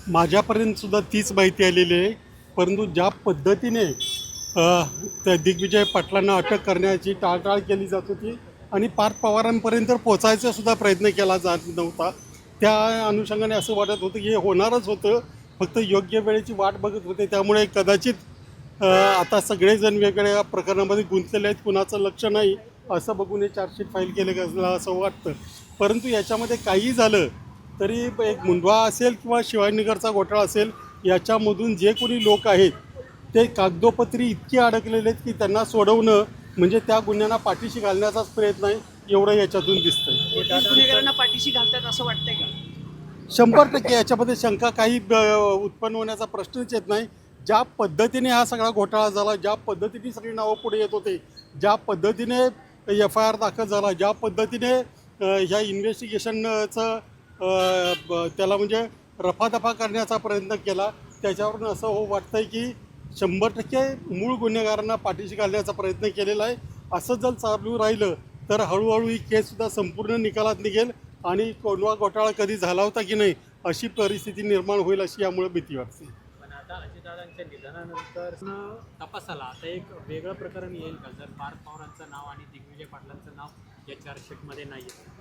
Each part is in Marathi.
माझ्यापर्यंत सुद्धा तीच माहिती आलेली आहे. परंतु ज्या पद्धतीने त्या दिग्विजय पाटलांना अटक करण्याची टाळाटाळ केली जात होती आणि पार्थ पवारांपर्यंत पोचायचा सुद्धा प्रयत्न केला जात नव्हता, त्या अनुषंगाने असं वाटत होतं की हे होणारच होतं, फक्त योग्य वेळेची वाट बघत होते. त्यामुळे कदाचित आता सगळेजण वेगवेगळ्या प्रकरणामध्ये गुंतलेले आहेत, कुणाचं लक्ष नाही असं बघून हे चार्जशीट फाईल केले का असं वाटतं. परंतु याच्यामध्ये काही झालं तरी एक मुंढवा असेल किंवा शिवाजीनगरचा घोटाळा असेल, याच्यामधून जे कोणी लोक आहेत ते कागदोपत्री इतके अडकलेले आहेत की त्यांना सोडवणं म्हणजे त्या गुन्ह्यांना पाठीशी घालण्याचाच प्रयत्न आहे, एवढं याच्यातून दिसतंय. गुन्हेगारांना पाठीशी घालतात असं वाटतंय का? 100% याच्यामध्ये शंका काही उत्पन्न होण्याचा प्रश्नच येत नाही. ज्या पद्धतीने हा सगळा घोटाळा झाला, ज्या पद्धतीने सगळी नावं पुढे येत होते, ज्या पद्धतीने FIR दाखल झाला, ज्या पद्धतीने ह्या इन्व्हेस्टिगेशनचं त्याला म्हणजे रफादफा करण्याचा प्रयत्न केला, त्याच्यावरून असं वाटतंय की 100% मूळ गुन्हेगारांना पाठीशी घालण्याचा प्रयत्न केलेला आहे. असं जर चालू राहिलं तर हळूहळू ही केससुद्धा संपूर्ण निकालात निघेल आणि कोणवा घोटाळा कधी झाला होता की नाही अशी परिस्थिती निर्माण होईल, अशी यामुळे भीती वाटते. पण आता अजितदादांच्या निधनानंतर तपासाला आता एक वेगळं प्रकरण येईल का, जर पार्थ पवारांचं नाव आणि दिग्विजय पाटलांचं नाव या चार्जशीटमध्ये नाही आहे?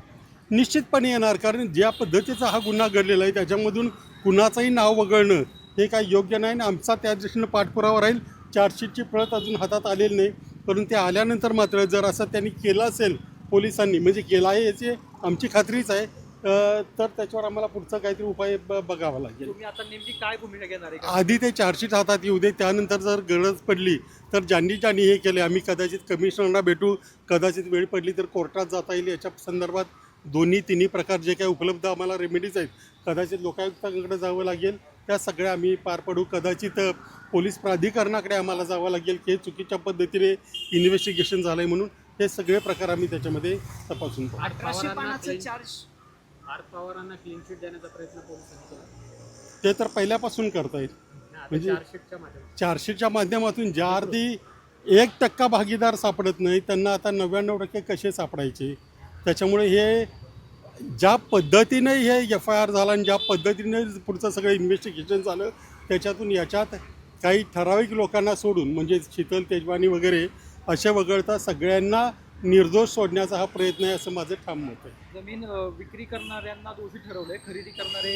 निश्चितपणे येणार, कारण ज्या पद्धतीचा हा गुन्हा घडलेला आहे त्याच्यामधून कुणाचंही नाव वगळणं हे काही योग्य नाही आणि आमचा त्या दृष्टीनं पाठपुरावा राहील. चार्जशीटची प्रत अजून हातात आलेली नाही, परंतु ते आल्यानंतर मात्र जर असं त्यांनी केलं असेल पोलिसांनी, म्हणजे केलं आहे याची आमची खात्रीच आहे, तर त्याच्यावर आम्हाला पुढचा काहीतरी उपाय बघावा लागेल. तुम्ही आता नेमकी काय भूमिका घेणार आहे? आधी ते चार्जशीट हातात येऊ दे, त्यानंतर जर गरज पडली तर ज्यांनी हे केले आम्ही कदाचित कमिशनरना भेटू, कदाचित वेळ पडली तर कोर्टात जाता येईल. याच्या संदर्भात तिन्ही प्रकार जे काही उपलब्ध आम्हाला रेमेडीज आहेत, कदाचित लोकायुक्तांकडे जावं लागेल, त्या सगळ्या आम्ही पार पडू. कदाचित पोलीस प्राधिकरणाकडे आम्हाला जावं लागेल की हे चुकीच्या पद्धतीने इन्व्हेस्टिगेशन झालं आहे म्हणून. हे सगळे प्रकार आम्ही त्याच्यामध्ये तपासून पाहू. 1800 पानाचं चार्ज पार्थ पवारांना क्लीन चिट देण्याचा प्रयत्न पोलिसांनी केला, ते तर पहिल्यापासून करतायत. म्हणजे चार्जशीटच्या माध्यमातून ज्या अर्धी 1% भागीदार सापडत नाही त्यांना आता 99% कसे सापडायचे. त्याच्यामुळे हे ज्या पद्धतीने हे FIR झाला आणि ज्या पद्धतीने पुढचं सगळं इन्व्हेस्टिगेशन झालं त्याच्यातून याच्यात काही ठराविक लोकांना सोडून म्हणजे शीतल तेजवानी वगैरे असे वगळता सगळ्यांना निर्दोष सोडण्याचा हा प्रयत्न आहे, असं माझं ठाम मत आहे. जमीन विक्री करणाऱ्यांना दोषी ठरवलंय, खरेदी करणारे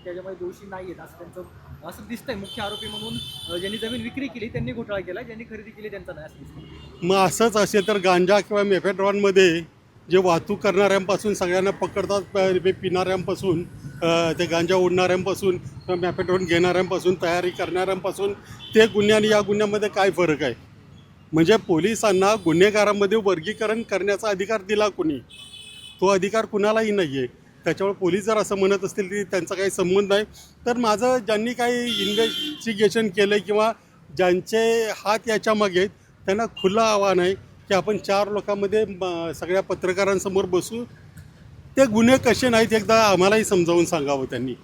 त्याच्यामध्ये दोषी नाही आहेत असं त्यांचं असं दिसतंय. मुख्य आरोपी म्हणून ज्यांनी जमीन विक्री केली त्यांनी घोटाळा केला, ज्यांनी खरेदी केली त्यांचा नाही असं दिसतं. मग असंच असेल तर गांजा किंवा मेफेड्रॉनमध्ये जे वाहतूक करणाऱ्यांपासून सगळ्यांना पकडतात, पिणाऱ्यांपासून ते गांजा ओढणाऱ्यांपासून किंवा मेफेड्रॉन घेणाऱ्यांपासून तयारी करणाऱ्यांपासून ते गुन्हे आणि या गुन्ह्यामध्ये काय फरक आहे? म्हणजे पोलिसांना गुन्हेगारांमध्ये वर्गीकरण करण्याचा अधिकार दिला कोणी? तो अधिकार कुणालाही नाही आहे. त्याच्यामुळे पोलीस जर असं म्हणत असतील की त्यांचा काही संबंध आहे, तर माझं ज्यांनी काही इन्व्हेस्टिगेशन केलं आहे किंवा ज्यांचे हात याच्यामागे आहेत त्यांना खुलं आव्हान आहे की आपण 4 लोकांमध्ये सगळ्या पत्रकारांसमोर बसू, ते गुन्हे कसे नाहीत एकदा आम्हालाही समजावून सांगावं त्यांनी.